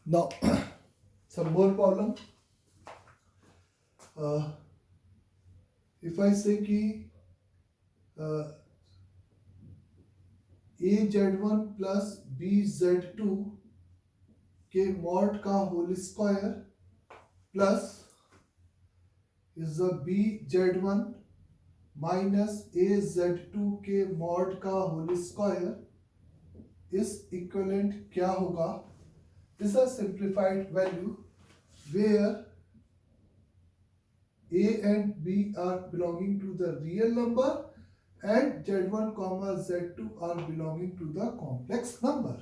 Now, some more problem. If I say कि az1 plus bz2 के mod का whole square plus is the bz1 minus az2 के mod का whole square इस equivalent क्या होगा? Is a simplified value where a and b are belonging to the real number and z1 comma z2 are belonging to the complex number.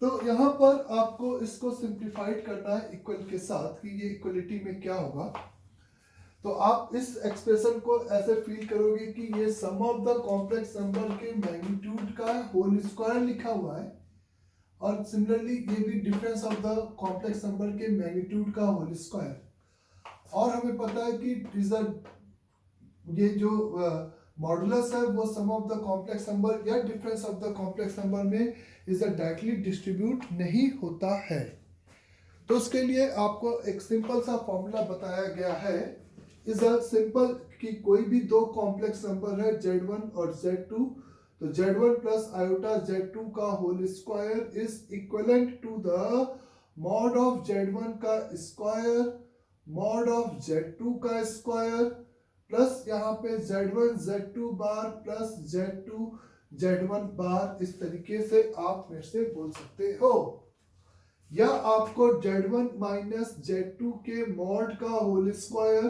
तो यहाँ पर आपको इसको सिंप्लीफाइड करना है इक्वल के साथ कि ये इक्वलिटी में क्या होगा. तो आप इस एक्सप्रेशन को ऐसे फील करोगे कि ये सम ऑफ द कॉम्प्लेक्स नंबर के मैग्नीट्यूड का होल स्क्वायर लिखा हुआ है और सिमिलरली ये भी difference of the complex number के मैग्नीट्यूड का होल स्क्वायर. और हमें पता है कि ये जो मॉडुलस है वो सम ऑफ द कॉम्प्लेक्स नंबर या difference of the complex number में इज डायरेक्टली डिस्ट्रीब्यूट नहीं होता है. तो उसके लिए आपको एक सिंपल सा फॉर्मूला बताया गया है. इज अ सिंपल कि कोई भी दो कॉम्प्लेक्स नंबर है z1 और z2, तो z1 प्लस आयोटा z2 का whole square is equivalent to the mod of z1 का स्क्वायर मॉड ऑफ z2 का स्क्वायर प्लस यहाँ पे z1 z2 बार प्लस z2 z1 बार. इस तरीके से आप मेरे से बोल सकते हो. या आपको z1 माइनस z2 के मॉड का whole square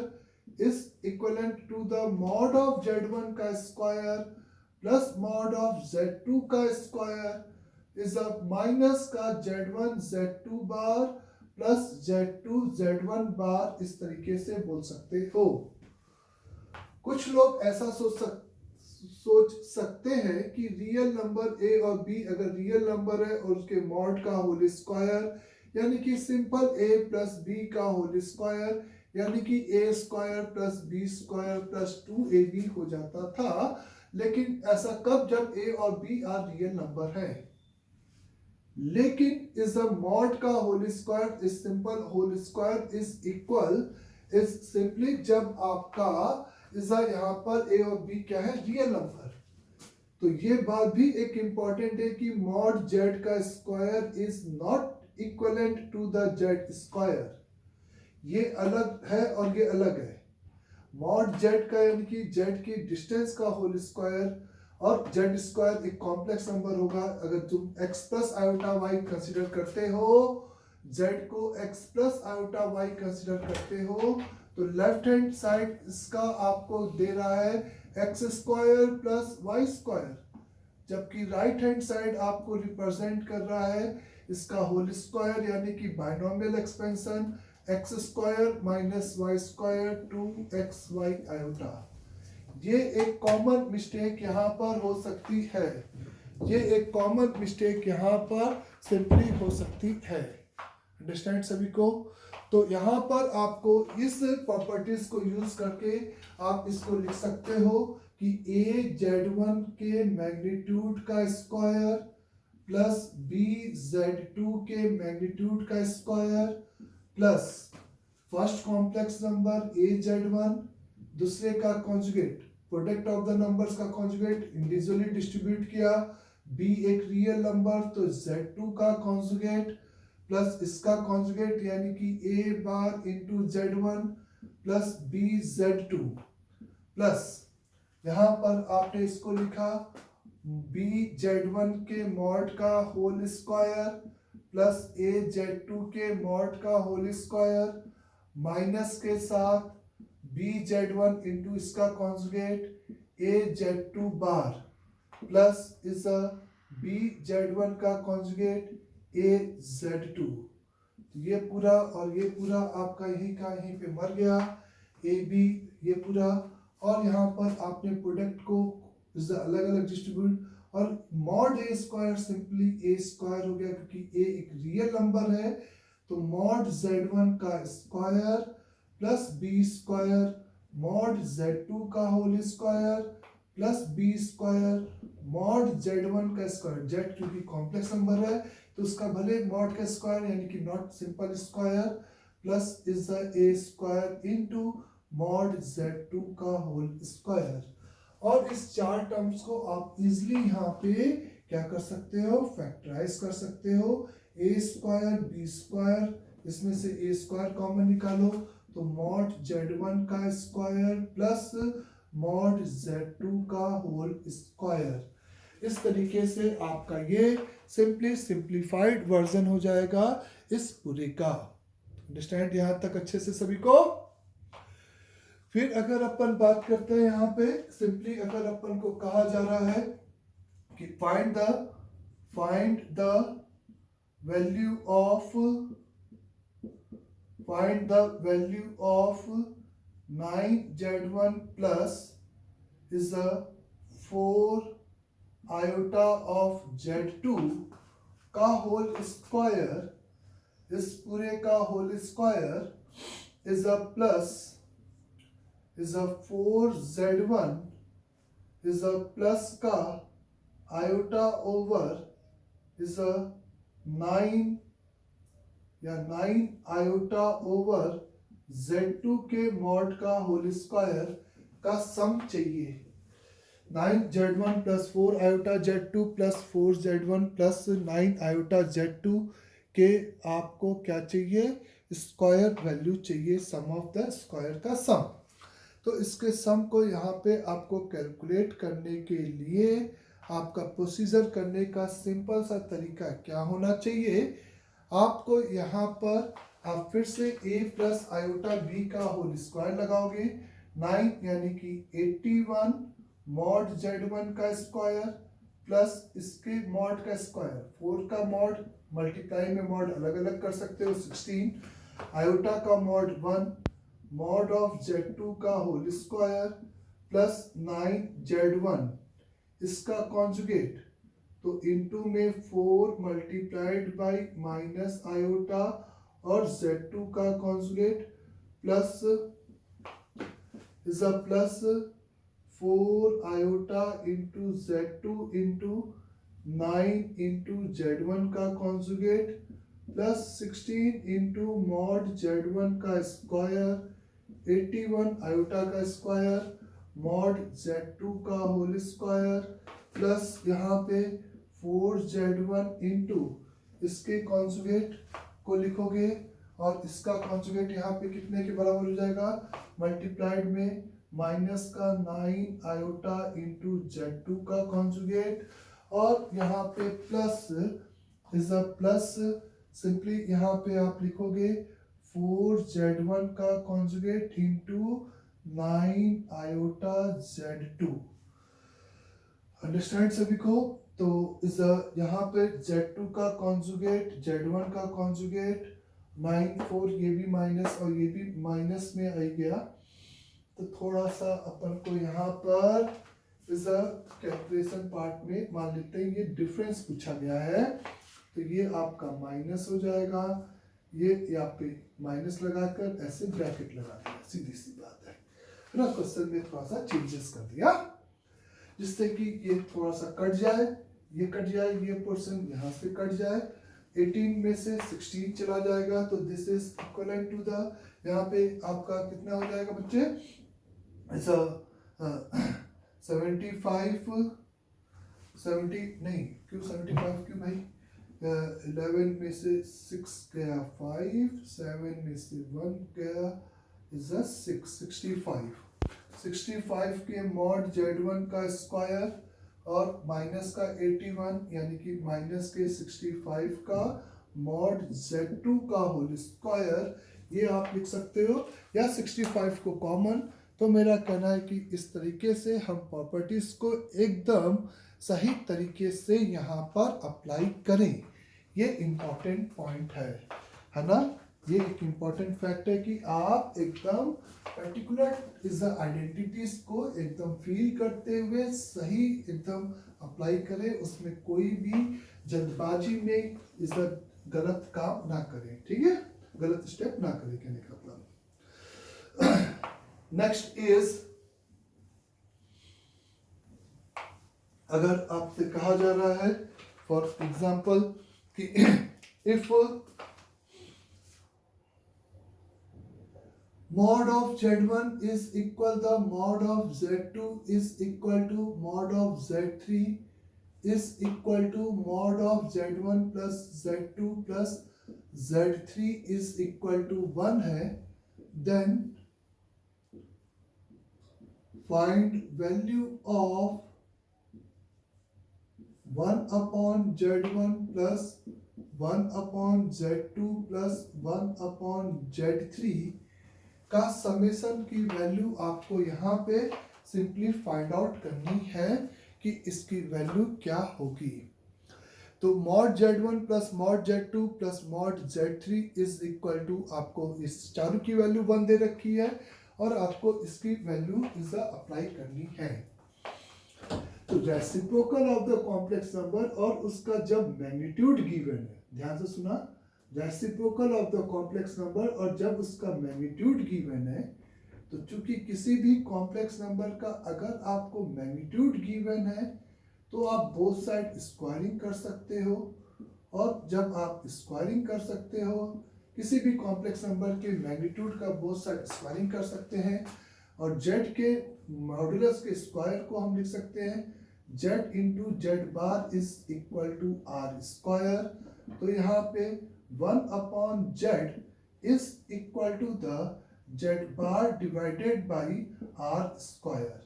is equivalent to the mod of z1 का square plus mod of z2 का स्क्वायर इज अ माइनस का z1 z2 बार प्लस z2 z1 बार. इस तरीके से बोल सकते हो. कुछ लोग ऐसा सोच सकते हैं कि रियल नंबर a और b अगर रियल नंबर है और उसके मॉड का होल स्क्वायर यानी कि सिंपल a प्लस b का होल स्क्वायर यानी कि a square plus b square plus 2ab हो जाता था. लेकिन ऐसा कब? जब a और b आर रियल नंबर है. लेकिन इस मॉड का whole square is simple whole square is equal is simply जब आपका इस यहाँ पर a और b क्या है? Real number. तो ये बात भी एक इंपॉर्टेंट है कि मॉड z का square is not equivalent to the z square. ये अलग है और ये अलग है. मॉड z का यानी कि z की डिस्टेंस का होल स्क्वायर और z स्क्वायर एक कॉम्प्लेक्स नंबर होगा. अगर तुम x plus iota y consider करते हो, z को x plus iota y consider करते हो, तो लेफ्ट हैंड साइड इसका आपको दे रहा है x square plus y square, जबकि राइट हैंड साइड आपको रिप्रेजेंट कर रहा है इसका होल स्क्वायर यानी कि binomial expansion x square minus y square 2xy iota. ये एक कॉमन मिस्टेक यहाँ पर हो सकती है. ये एक कॉमन मिस्टेक यहाँ पर सिंपली हो सकती है. अंडरस्टैंड सभी को? तो यहाँ पर आपको इस प्रॉपर्टीज को यूज करके आप इसको लिख सकते हो कि a z1 के मैग्नीट्यूड का स्क्वायर प्लस b z2 के मैग्नीट्यूड का square plus first complex number a z1 दूसरे का conjugate product of the numbers का कॉन्जुगेट इंडिविजुअली डिस्ट्रीब्यूट किया. b एक रियल नंबर तो z2 का कॉन्जुगेट प्लस इसका कॉन्जुगेट यानी कि a bar into z1 plus b z2 plus यहाँ पर आपने इसको लिखा b z1 के मॉड का whole square plus a z2 के मॉड का होल स्क्वायर माइनस के साथ b z1 इंटू इसका conjugate a z2 bar plus इस b z1 का कॉन्जुगेट a z2. ये पूरा और ये पूरा आपका यही का यहीं पे मर गया. a b ये पूरा और यहाँ पर आपने प्रोडक्ट को अलग अलग डिस्ट्रीब्यूट और mod a square simply a square हो गया क्योंकि a एक रियल नंबर है. तो मॉड z1 का square plus b square mod z2 का whole square plus b square mod z1 का स्क्वायर. z क्योंकि कॉम्प्लेक्स नंबर है तो उसका भले मॉड का स्क्वायर यानी कि not simple square plus is the A square into mod z2 का होल स्क्वायर। और इस चार टर्म्स को आप इजिली यहाँ पे क्या कर सकते हो, फैक्टराइज कर सकते हो। ए स्क्वायर बी स्क्वायर, इसमें से ए स्क्वायर कॉमन निकालो तो मॉड z1 का स्क्वायर प्लस मॉड z2 का होल स्क्वायर। इस तरीके से आपका ये सिंप्लीफाइड वर्जन हो जाएगा इस पूरे का। अंडरस्टैंड यहां तक अच्छे से सभी को? फिर अगर अपन बात करते हैं यहाँ पे सिंपली, अगर अपन को कहा जा रहा है कि find the value of 9z1 plus is the 4 iota of z2 का होल स्क्वायर, इस पूरे का whole square is a plus is a 4z1 is a plus का iota over is a 9 या 9 iota over z2 के mod का whole square का सम चाहिए। 9z1 plus 4 iota z2 plus 4z1 plus 9 iota z2 के आपको क्या चाहिए, स्क्वायर वैल्यू चाहिए, सम ऑफ द स्क्वायर का सम। तो इसके सम को यहाँ पे आपको कैलकुलेट करने के लिए आपका प्रोसीजर करने का सिंपल सा तरीका क्या होना चाहिए, आपको यहाँ पर आप फिर से a प्लस आयोटा b का होल स्क्वायर लगाओगे। 9 यानी कि 81 मॉड z1 का स्क्वायर प्लस इसके मॉड का स्क्वायर, 4 का मॉड मल्टीप्लाई में मॉड अलग अलग कर सकते हो 16, आयोटा का मॉड 1 मॉड ऑफ z2 का होल स्क्वायर प्लस 9z1 इसका कॉन्जुगेट, तो इनटू में 4 मल्टीप्लाइड बाय माइनस आयोटा और z2 का conjugate plus is a plus 4 iota into z2 into 9 into z1 का conjugate plus 16 into mod z1 का square 81 iota का square mod z2 का whole square plus यहाँ पे 4z1 इंटू इसके conjugate को लिखोगे और इसका कॉन्जुगेट यहाँ पे कितने के बराबर हो जाएगा, मल्टीप्लाइड में माइनस का 9 आयोटा इंटू z2 का कॉन्जुगेट और यहाँ पे plus is a plus, simply यहाँ पे आप लिखोगे 4z1 का conjugate into 9 iota z2। Understand सभी को? तो इस यहाँ पे z2 का कॉन्जुगेट z1 का कॉन्जुगेट 9 4 ये भी माइनस और ये भी माइनस में आ गया, तो थोड़ा सा अपन को यहाँ पर इस कैलकुलेशन पार्ट में मान लेते हैं ये डिफरेंस पूछा गया है, तो ये आपका माइनस हो जाएगा, ये यहाँ पे माइनस लगाकर ऐसे ब्रैकेट लगा दिया, सीधी सी बात है ना। क्वेश्चन में थोड़ा सा चेंजेस कर दिया जिससे कि ये थोड़ा सा कट जाए, ये कट जाए, ये पोर्शन यहाँ से कट जाए, 18 में से 16 चला जाएगा, तो this is equivalent to the, यहाँ पे आपका कितना हो जाएगा बच्चे, ऐसा 75 70 नहीं, क्यों 75 क्यों भाई, 11 में से 6 गया 5, 7 में से 1 गया इज अ 65 के मॉड z1 का स्क्वायर और माइनस का 81 यानी कि माइनस के 65 का मॉड z2 का होल स्क्वायर, ये आप लिख सकते हो या 65 को कॉमन। तो मेरा कहना है कि इस तरीके से हम प्रॉपर्टीज को एकदम सही तरीके से यहाँ पर अप्लाई करें, ये इम्पोर्टेंट पॉइंट है ना। ये एक इम्पोर्टेंट फैक्ट है कि आप एकदम पर्टिकुलर इस आइडेंटिटीज को एकदम फील करते हुए सही एकदम अप्लाई करें, उसमें कोई भी जल्दबाजी में इस गलत काम ना करें, ठीक है, गलत स्टेप ना करें, कहने का मतलब। नेक्स्ट इज, अगर आपसे कहा जा रहा है फॉर एग्जाम्पल कि if mod of z1 is equal the mod of z2 is equal to mod of z3 is equal to mod of z1 plus z2 plus z3 is equal to 1 है, then find value of 1 upon z1 plus 1 upon z2 plus 1 upon z3 का summation की value आपको यहाँ पे simply find out करनी है कि इसकी वैल्यू क्या होगी। तो mod z1 plus mod z2 plus mod z3 is equal to, आपको इस चारों की वैल्यू 1 दे रखी है और आपको इसकी वैल्यू इज अप्लाई करनी है। तो reciprocal of the complex number और उसका जब मैग्नीट्यूड गिवन है, ध्यान से सुना, reciprocal of the complex number और जब उसका मैग्नीट्यूड गिवन है, तो चूंकि किसी भी कॉम्प्लेक्स नंबर का अगर आपको मैग्नीट्यूड गिवन है तो आप बोथ साइड स्क्वायरिंग कर सकते हो, और जब आप स्क्वायरिंग कर सकते हो किसी भी कॉम्प्लेक्स नंबर के मैग्नीट्यूड का बोथ साइड स्क्वायरिंग कर सकते हैं, और z के मॉडुलस के स्क्वायर को हम लिख सकते हैं z into Z bar is equal to R square. तो यहाँ पे 1 upon z is equal to the Z bar divided by R square.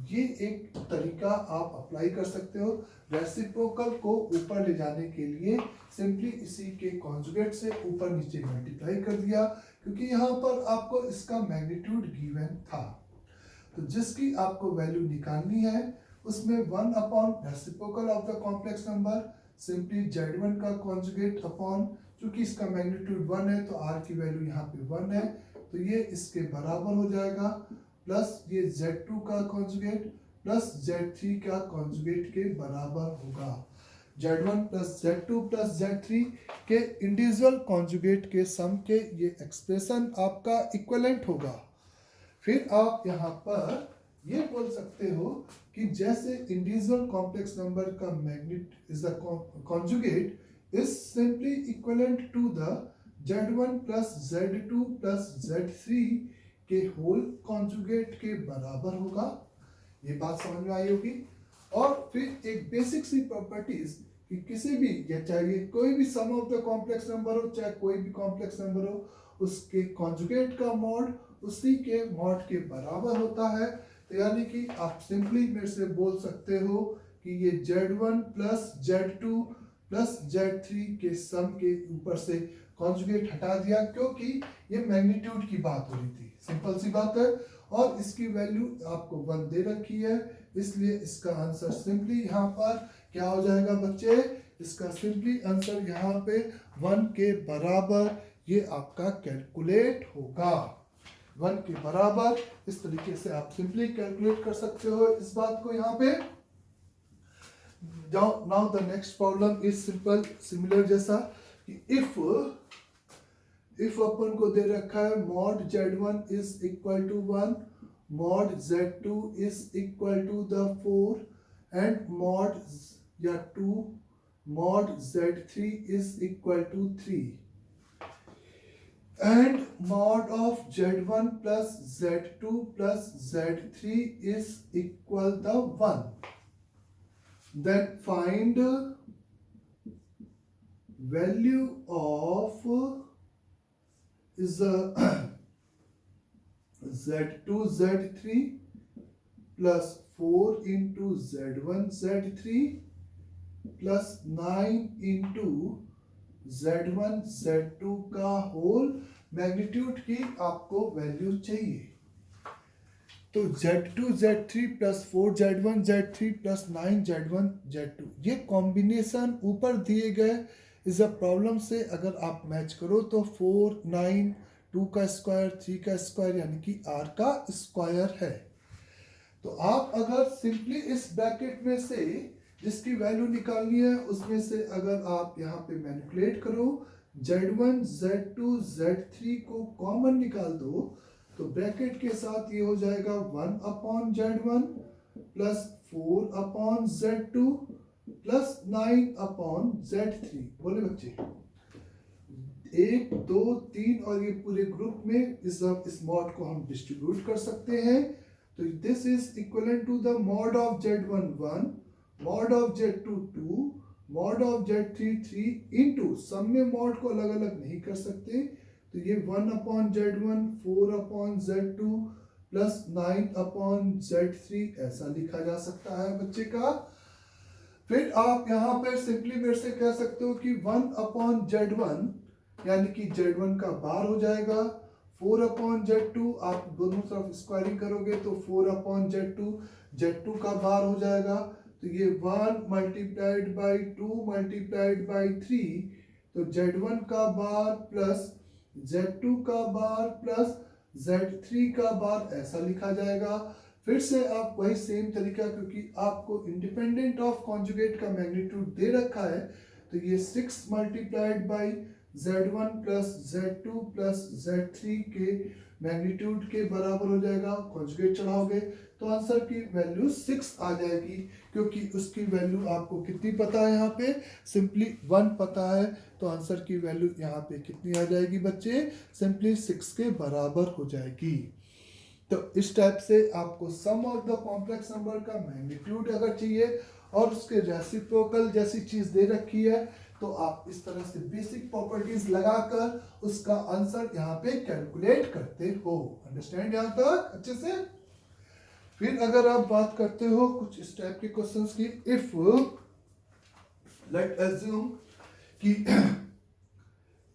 ये एक तरीका आप अप्लाई कर सकते हो। रेसिप्रोकल को ऊपर ले जाने के लिए सिंपली इसी के कॉन्जुगेट से ऊपर नीचे मल्टीप्लाई कर दिया, क्योंकि यहाँ पर आपको इसका मैग्नीट्यूड गिवन था। तो जिसकी आपको वैल्यू निकालनी है उसमें 1 upon reciprocal of the complex number, simply z1 का कॉन्जुगेट अपॉन, क्योंकि इसका मैग्नीट्यूड 1 है तो r की वैल्यू यहाँ पे 1 है, तो ये इसके बराबर हो जाएगा, प्लस ये z2 का कॉन्जुगेट प्लस z3 का कॉन्जुगेट के बराबर होगा। z1 plus z2 plus z3 के इंडिविजुअल कॉन्जुगेट के सम के ये एक्सप्रेशन आपका इक्विवेलेंट होगा। फिर आप यहाँ पर ये बोल सकते हो कि जैसे इंडिविजुअल कॉम्प्लेक्स नंबर का magnitude is the conjugate is simply equivalent to the z1 plus z2 plus z3 के होल कॉन्जुगेट के बराबर होगा। ये बात समझ में आई होगी। और फिर एक बेसिक सी प्रॉपर्टीज कि किसी भी, या चाहे कोई भी सम ऑफ द कॉम्प्लेक्स नंबर हो चाहे कोई भी कॉम्प्लेक्स नंबर हो, उसके कॉन्जुगेट का मॉड उसी के मॉड के बराबर होता है। तो यानी कि आप सिंपली मेरे से बोल सकते हो कि ये z1 plus z2 plus z3 के सम के ऊपर से कॉन्जुगेट हटा दिया, क्योंकि ये मैग्नीट्यूड की बात हो रही थी। सिंपल सी बात है। और इसकी वैल्यू आपको 1 दे रखी है, इसलिए इसका आंसर सिंपली यहाँ पर क्या हो जाएगा बच्चे, इसका सिंपली आंसर यहाँ पे 1 के बराबर ये आपका कैलकुलेट होगा। 1 के बराबर इस तरीके से आप सिंपली कैलकुलेट कर सकते हो इस बात को यहाँ पे। Now the next problem is simple similar जैसा कि इफ अपन को दे रखा है mod z1 is equal to 1, mod z2 is equal to the 4 and mod या 2 mod z3 is equal to 3 and mod of z1 plus z2 plus z3 is equal the 1, then find value of is z2 z3 plus 4 into z1 z3 plus 9 into z1 z2 का whole magnitude की आपको value चाहिए। तो z2 z3 plus 4 z1 z3 plus 9 z1 z2 ये combination ऊपर दिए गए इस प्रॉब्लम से अगर आप मैच करो तो 4 9 2 का स्क्वायर 3 का स्क्वायर यानी कि r का स्क्वायर है। तो आप अगर सिंपली इस ब्रैकेट में से जिसकी वैल्यू निकालनी है उसमें से अगर आप यहाँ पे मैनिपुलेट करो z1 z2 z3 को कॉमन निकाल दो तो ब्रैकेट के साथ ये हो जाएगा 1 upon z1 plus 4 upon z2 plus 9/Z3। बोले बच्चे 1 2 3 और ये पूरे ग्रुप में इस मॉड को हम डिस्ट्रीब्यूट कर सकते हैं। तो this is equivalent to the mod of Z1 1, mod of Z2 2, mod of Z3 3 into सब में मॉड को अलग अलग नहीं कर सकते, तो ये 1/Z1 4/Z2 प्लस 9/Z3 ऐसा लिखा जा सकता है बच्चे का। फिर आप यहाँ पर सिंपली मेरे से कह सकते हो कि 1/Z1 यानी कि Z1 का बार हो जाएगा, 4/Z2 आप दोनों तरफ स्क्वायरिंग करोगे तो 4/Z2, Z2 का बार हो जाएगा, तो ये 1 मल्टीप्लाइड बाई 2 मल्टीप्लाइड बाई 3, तो Z1 का बार प्लस Z2 का बार प्लस Z3 का बार ऐसा लिखा जाएगा। फिर से आप वही सेम तरीका, क्योंकि आपको इंडिपेंडेंट ऑफ कॉन्जुगेट का मैग्नीट्यूड दे रखा है, तो ये 6 multiplied by Z1 plus Z2 plus Z3 के मैग्नीट्यूड के बराबर हो जाएगा। कॉन्जुगेट चढ़ाओगे तो आंसर की वैल्यू 6 आ जाएगी, क्योंकि उसकी वैल्यू आपको कितनी पता है, यहाँ पे सिंपली 1 पता है, तो आंसर की वैल्यू यहाँ पे कितनी आ जाएगी बच्चे, सिंपली 6 के बराबर हो जाएगी। तो इस टाइप से आपको सम ऑफ द कॉम्प्लेक्स नंबर का मैग्नीट्यूड अगर चाहिए और उसके रेसिप्रोकल जैसी चीज दे रखी है, तो आप इस तरह से बेसिक प्रॉपर्टीज लगाकर उसका आंसर यहाँ पे कैलकुलेट करते हो। अंडरस्टैंड यहाँ तक अच्छे से। फिर अगर आप बात करते हो कुछ इस टाइप के क्वेश्चंस की, इफ लेट अज्यूम कि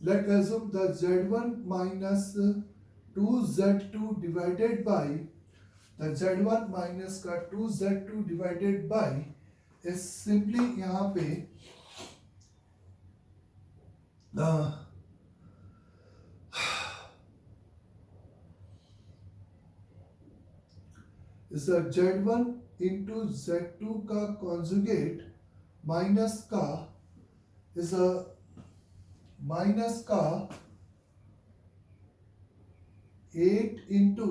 late assume the Z1 minus 2Z2 divided by the Z1 minus का 2Z2 divided by is simply यहाँ पे इज Z1 इंटू Z2 का कॉन्जुगेट माइनस का इज माइनस का 8 into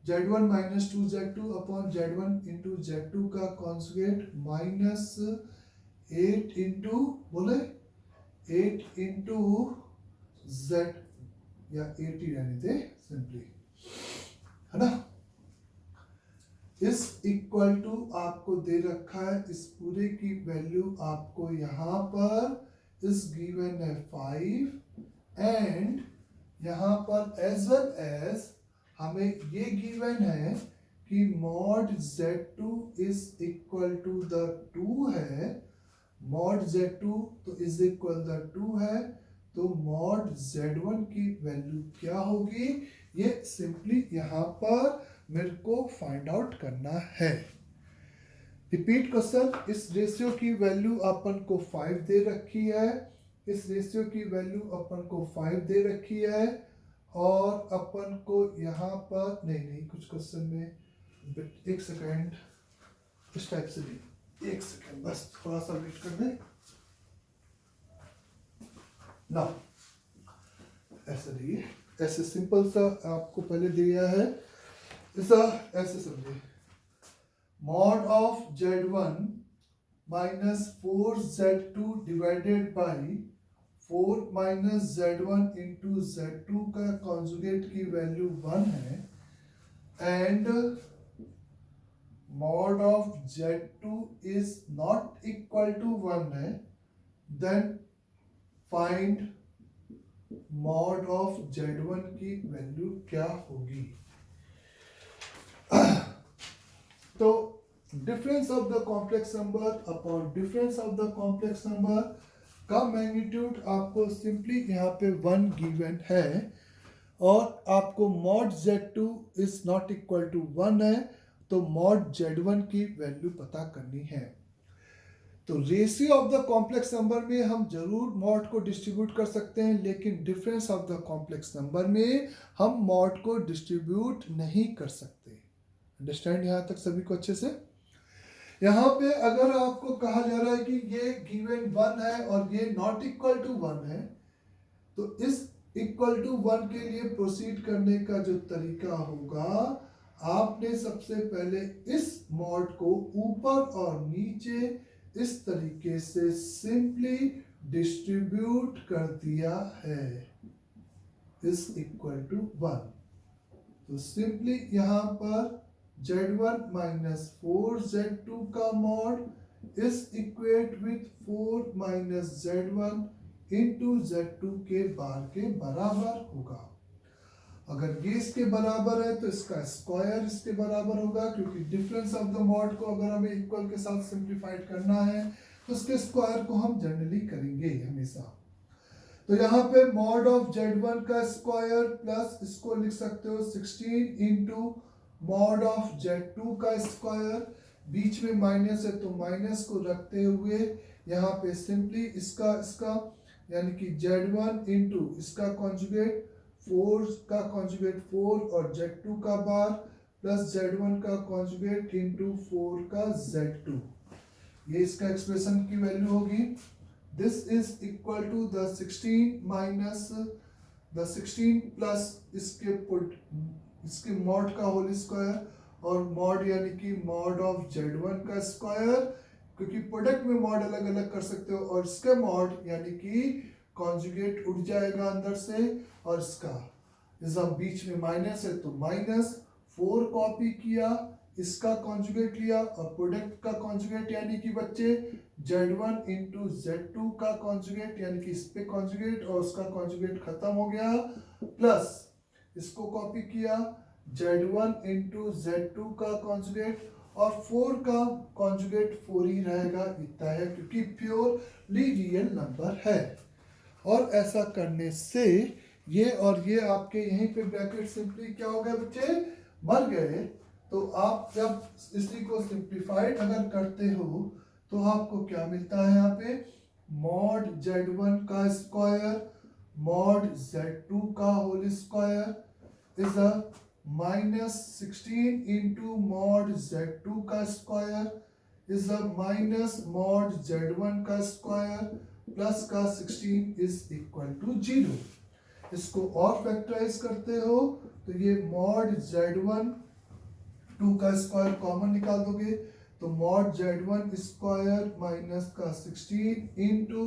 Z1 minus 2Z2 upon Z1 into Z2 का conjugate minus 8 into बोले 8 into Z या 80 रहने दे सिंपली, है ना। इस इक्वल टू आपको दे रखा है, इस पूरे की वैल्यू आपको यहाँ पर इस गिवन है 5 एंड यहाँ पर एज वेल एज हमें ये गिवन है कि mod Z2 is equal to the 2 है, मॉड Z2 तो इज इक्वल द 2 है, तो मॉड Z1 की वैल्यू क्या होगी, ये सिंपली यहाँ पर मेरे को फाइंड आउट करना है। रिपीट क्वेश्चन, इस रेशियो की वैल्यू अपन को 5 दे रखी है, इस रेशियो की वैल्यू अपन को 5 दे रखी है, और अपन को यहाँ पर नहीं कुछ क्वेश्चन में एक सेकेंड इस टाइप से नहीं, एक सेकेंड बस थोड़ा सा वेट कर दे ना, ऐसे नहीं, ऐसे सिंपल सा आपको पहले दिया है, ऐसा ऐसे समझिए, mod of Z1 minus 4Z2 divided by 4 minus Z1 into Z2 का कॉन्जुगेट की वैल्यू 1 है, and mod of Z2 is not equal to 1 है, then find mod of Z1 की वैल्यू क्या होगी। तो difference of the complex number upon difference of the complex number का magnitude आपको सिंपली यहाँ पे 1 गिवन है, और आपको mod Z2 is not equal to 1 है, तो मॉड Z1 की वैल्यू पता करनी है। तो ratio of the complex number में हम जरूर मॉड को डिस्ट्रीब्यूट कर सकते हैं, लेकिन difference of the complex number में हम मॉड को डिस्ट्रीब्यूट नहीं कर सकते। अंडरस्टैंड यहाँ तक सभी को अच्छे से। यहाँ पे अगर आपको कहा जा रहा है कि ये गिवन 1 है और ये नॉट इक्वल टू 1 है, तो इस इक्वल टू 1 के लिए प्रोसीड करने का जो तरीका होगा, आपने सबसे पहले इस मॉड को ऊपर और नीचे इस तरीके से सिंपली डिस्ट्रीब्यूट कर दिया है इज इक्वल टू 1। तो सिंपली यहाँ पर z1 माइनस 4z2 का mod is equate with 4 minus z1 into z2 के बार के बराबर होगा। अगर ये इसके बराबर है तो इसका स्क्वायर इसके बराबर होगा, क्योंकि डिफरेंस ऑफ द मॉड को अगर हमें इक्वल के साथ सिंप्लीफाइड करना है तो उसके स्क्वायर को हम जनरली करेंगे हमेशा। तो यहाँ पे मॉड ऑफ z1 का स्क्वायर प्लस इसको लिख सकते हो 16 इंटू मॉड ऑफ z2 का स्क्वायर, बीच में माइनस है तो माइनस को रखते हुए यहाँ पे सिंपली इसका यानी कि z1 इंटू इसका कॉन्जुगेट 4 का कॉन्जुगेट 4 और z2 का बार प्लस z1 का कॉन्जुगेट इंटू 4 का z2, ये इसका एक्सप्रेशन की वैल्यू होगी। This is equal to the 16 minus the 16 plus इसके मॉड का होल स्क्वायर और मॉड यानी कि मॉड ऑफ z1 का स्क्वायर, क्योंकि प्रोडक्ट में मॉड अलग अलग कर सकते हो, और इसके मॉड यानी कि कॉन्जुगेट उठ जाएगा अंदर से, और इसका बीच में माइनस है तो माइनस 4 कॉपी किया, इसका कॉन्जुगेट लिया और प्रोडक्ट का कॉन्जुगेट यानी कि बच्चे z1 इंटू z2 का कॉन्जुगेट यानी कि इस पे कॉन्जुगेट और उसका कॉन्जुगेट खत्म हो गया, प्लस इसको कॉपी किया z1 इंटू z2 का कॉन्जुगेट और 4 का कॉन्जुगेट 4 ही रहेगा, इतना है क्योंकि प्योरली रियल नंबर है। और ऐसा करने से ये और ये आपके यहीं पे ब्रैकेट सिंपली क्या हो गए बच्चे, मर गए। तो आप जब इसी को सिंप्लीफाइड अगर करते हो तो आपको क्या मिलता है, यहाँ पे मॉड z1 का स्क्वायर मॉड z2 का whole square is a minus 16 into mod z2 का square is a minus mod z1 का स्क्वायर प्लस का 16 इज इक्वल टू 0। इसको और फैक्टराइज करते हो तो ये मॉड z1 2 का स्क्वायर कॉमन निकाल दोगे तो मॉड z1 स्क्वायर माइनस का 16 इंटू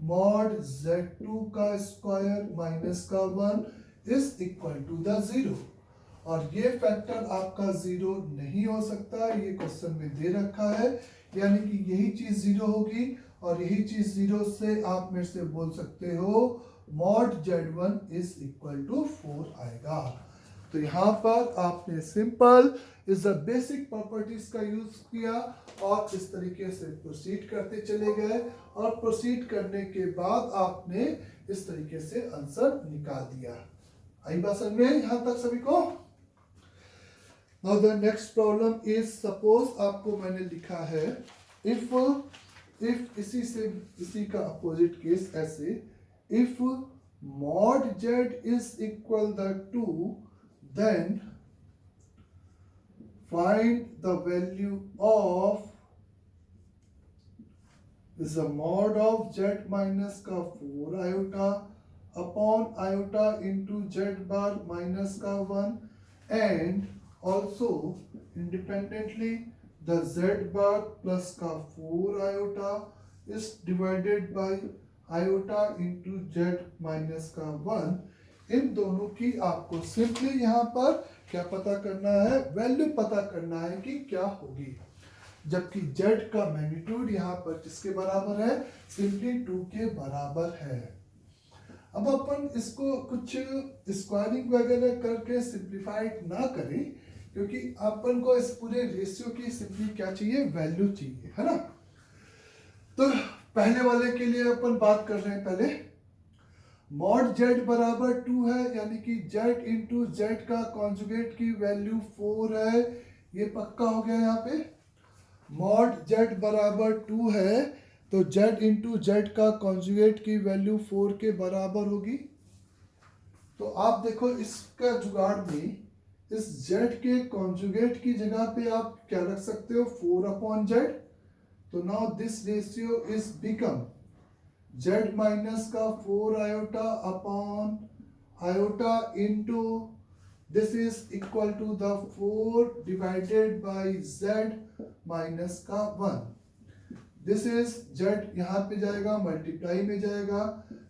मॉड z2 का स्क्वायर माइनस का 1 इज इक्वल टू द 0। और ये फैक्टर आपका 0 नहीं हो सकता, ये क्वेश्चन में दे रखा है, यानी कि यही चीज 0 होगी और यही चीज 0 से आप मेरे से बोल सकते हो mod z1 is equal to 4 आएगा। तो यहाँ पर आपने simple is the basic properties का यूज किया और इस तरीके से प्रोसीड करते चले गए, और प्रोसीड करने के बाद आपने इस तरीके से आंसर निकाल दिया। आई बात समझ में यहाँ तक सभी को? Now the next problem is, suppose आपको मैंने लिखा है इफ इसी का अपोजिट केस ऐसे, if mod z is equal to then find the value of is the mod of z minus का 4 iota upon iota into z bar minus का 1 and also independently the z bar plus का 4 iota is divided by iota into z minus का 1। इन दोनों की आपको simply यहाँ पर क्या पता करना है, वैल्यू पता करना है कि क्या होगी, जबकि z का मैग्नीट्यूड यहाँ पर किसके बराबर है, सिंपली 2 के बराबर है। अब अपन इसको कुछ स्क्वायरिंग वगैरह करके सिंप्लीफाइड ना करें, क्योंकि अपन को इस पूरे रेशियो की सिंपली क्या चाहिए, वैल्यू चाहिए, है ना। तो पहले वाले के लिए अपन बात कर रहे हैं, पहले मॉड z बराबर 2 है, यानी कि z इंटू जेड का कॉन्जुगेट की वैल्यू 4 है, ये पक्का हो गया। यहाँ पे मॉड z बराबर 2 है तो z इंटू जेड का कॉन्जुगेट की वैल्यू 4 के बराबर होगी। तो आप देखो इसका जुगाड़ में इस z के कॉन्जुगेट की जगह पे आप क्या रख सकते हो, 4 अपॉन z। तो now this ratio is become z minus का 4 iota upon iota into this is equal to the 4 divided by z minus का 1। दिस इज जेड, यहाँ पे जाएगा मल्टीप्लाई में जाएगा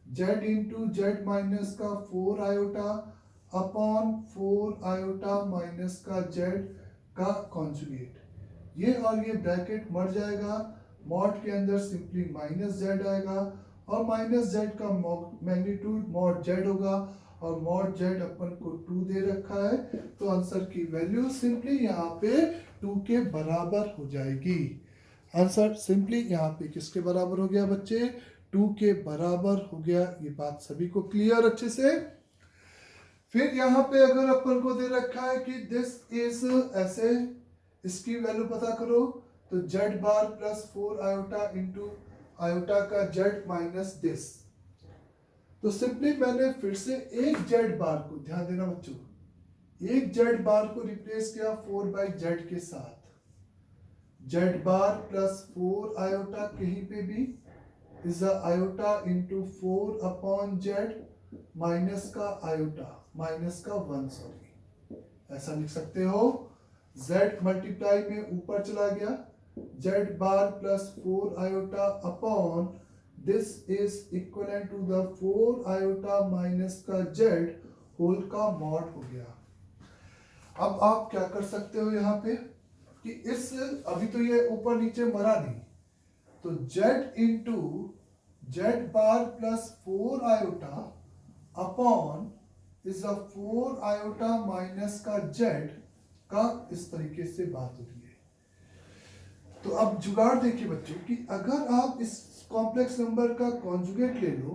जेड इंटू जेड माइनस का 4 आयोटा अपॉन 4 आयोटा माइनस का Z का कॉन्जुगेट। ये और ये ब्रैकेट मर जाएगा, मॉड के अंदर सिंपली माइनस जेड आएगा और माइनस जेड का मैग्नीट्यूड मॉड जेड होगा और मॉड जेड अपन को 2 दे रखा है, तो आंसर की वैल्यू सिंपली यहाँ पे 2 के बराबर हो जाएगी। आंसर सिंपली यहाँ पे किसके बराबर हो गया बच्चे? 2 के बराबर हो गया। ये बात सभी को क्लियर अच्छे से? फिर यहाँ पे अगर अपन को दे रखा है कि दिस इज ऐसे, इसकी वैल्यू पता करो, तो जेड बार प्लस 4 आयोटा इंटू आयोटा का जेड माइनस दिस। तो सिंपली मैंने फिर से एक जेड बार को, ध्यान देना बच्चों, एक जेड बार को रिप्लेस किया 4 बाई जेड के साथ। जेड बार प्लस 4 आयोटा कहीं पे भी is iota into 4 upon Z minus का आयोटा, माइनस का 1 सॉरी, ऐसा लिख सकते हो। z मल्टीप्लाई में ऊपर चला गया, z bar plus 4 iota upon this is equal to the 4 iota minus का z होल का मॉड हो गया। अब आप क्या कर सकते हो यहाँ पे कि इस, अभी तो ये ऊपर नीचे मरा नहीं, तो z into Z bar plus 4 iota upon is a 4 iota minus का जेड का, इस तरीके से बात हो रही है। तो अब जुगाड़ देखिए बच्चों कि अगर आप इस कॉम्प्लेक्स नंबर का कॉन्जुगेट ले लो,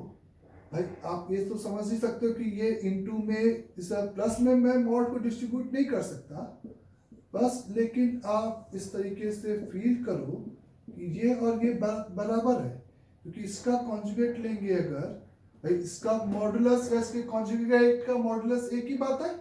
भाई आप ये तो समझ ही सकते हो कि ये इनटू में इस प्लस में मैं मॉड को डिस्ट्रीब्यूट नहीं कर सकता बस, लेकिन आप इस तरीके से फील करो कि ये और ये बराबर है, क्योंकि इसका कॉन्जुगेट लेंगे अगर, भाई इसका मॉडुलस या इसके कॉन्जुगेट का मॉडुलस एक ही बात है,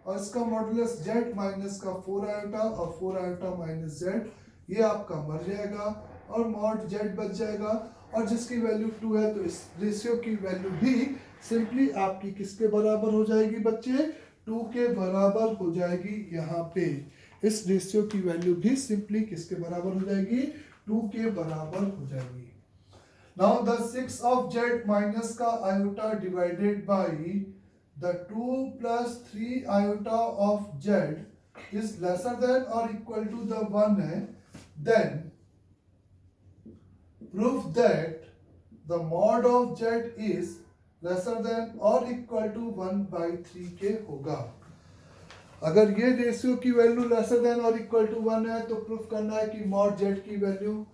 और इसका मॉडुलस जेड माइनस का 4 आयोटा और 4 आयोटा माइनस जेड, ये आपका मर जाएगा और मॉड जेड बच जाएगा, और जिसकी वैल्यू 2 है तो इस रेशियो की वैल्यू भी सिंपली आपकी किसके बराबर हो जाएगी बच्चे? 2 के बराबर हो जाएगी। यहाँ पे इस रेशियो की वैल्यू भी सिंपली किसके बराबर हो जाएगी? 2 के बराबर हो जाएगी। Now the 6 of z minus का iota divided by the 2 plus 3 iota of z is lesser than or equal to the 1 है, then prove that the mod of z is lesser than or equal to 1 by 3 के होगा। अगर ये ratio की value lesser than और equal to 1 है तो proof करना है कि मॉड z की वैल्यू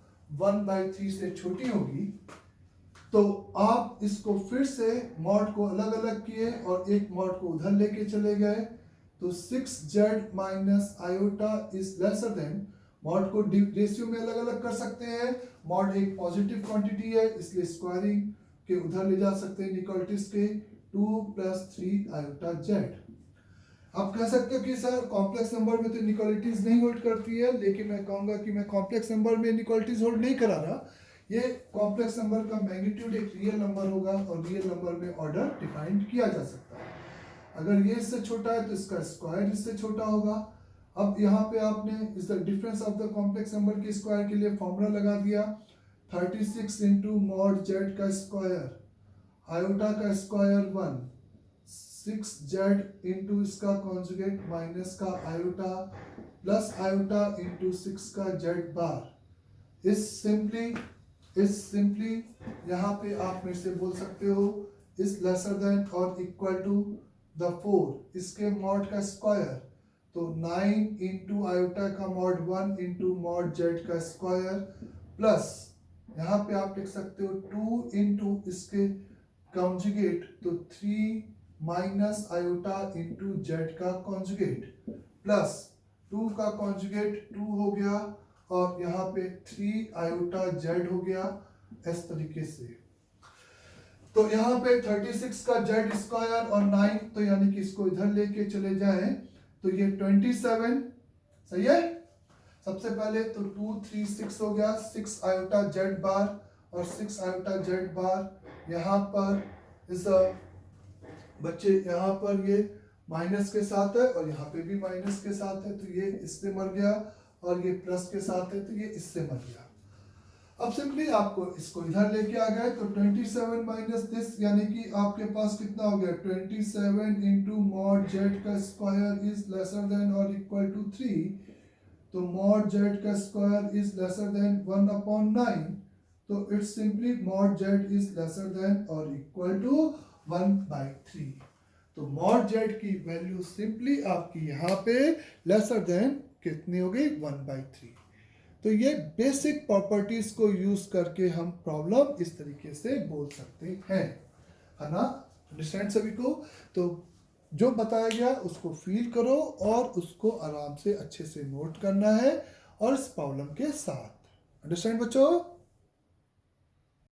1 by 3 से छोटी होगी। तो आप इसको फिर से मॉड को अलग अलग किए और एक मॉड को उधर लेके चले गए, तो 6z minus iota is lesser than, mod को रेशियो में अलग अलग कर सकते हैं, मॉड एक पॉजिटिव क्वांटिटी है इसलिए स्क्वायरिंग के उधर ले जा सकते हैं इनइक्वालिटीज के, 2 plus 3 आयोटा z। आप कह सकते हो कि सर कॉम्प्लेक्स नंबर में तो इनइक्वालिटीज नहीं होल्ड करती है, लेकिन मैं कहूंगा कि मैं कॉम्प्लेक्स नंबर में इनइक्वालिटीज होल्ड नहीं करा रहा। ये कॉम्प्लेक्स नंबर का मैग्नीट्यूड एक रियल नंबर होगा और रियल नंबर में ऑर्डर डिफाइन किया जा सकता है। अगर ये इससे छोटा है तो इसका स्क्वायर इससे छोटा होगा। अब यहाँ पे आपने इस difference of the complex number के स्क्वायर के लिए फॉर्मूला लगा दिया, 36 इंटू मॉड जेड का स्क्वायर, आयोटा का स्क्वायर 1, 6z इंटू इसका कॉन्जुगेट माइनस का आयोटा प्लस आयोटा इंटू 6 का z बार। इस सिंपली यहाँ पे आप मेरे से बोल सकते हो इस लेसर देन और इक्वल टू द 4, इसके मॉड का स्क्वायर, तो 9 इंटू आयोटा का मॉड 1 इंटू मॉड जेड का स्क्वायर प्लस यहाँ पे आप लिख सकते हो 2 इंटू इसके कॉन्जुगेट, तो 3 माइनस आयोटा इंटू जेड का कॉन्जुगेट प्लस 2 का कॉन्जुगेट 2 हो गया और यहाँ पे 3 आयोटा जेड हो गया इस तरीके से। तो यहाँ पे 36 का जेड स्क्वायर और 9, तो यानी कि इसको इधर लेके चले जाएं तो ये 27 सही है। सबसे पहले तो 2 3 6 हो गया, 6 आयोटा जेड बार और 6 आयोटा जेड बार। यहाँ पर इस बच्चे यहाँ पर ये माइनस के साथ है और यहाँ पे भी माइनस के साथ है, तो ये इससे मर गया और ये प्लस के साथ है तो ये इससे मर गया। अब सिंपली आपको इसको इधर लेके आ गए तो 27 माइनस दिस यानी कि आपके पास कितना हो गया 27 इंटू मॉड जेड का स्क्वायर इज लेसर देन और इक्वल टू 3 तो मॉड जेड का स्क्वायर इज लेसर देन 1/9 तो it's simply mod Z is lesser than और इक्वल टू 1/3 तो मॉड जेड की वैल्यू सिंपली आपकी यहाँ पे लेसर देन कितनी हो गई 1/3 तो ये बेसिक प्रॉपर्टीज को यूज करके हम प्रॉब्लम इस तरीके से बोल सकते हैं है ना अंडरस्टैंड सभी को तो जो बताया गया उसको फील करो और उसको आराम से अच्छे से नोट करना है और इस प्रॉब्लम के साथ अंडरस्टैंड बच्चों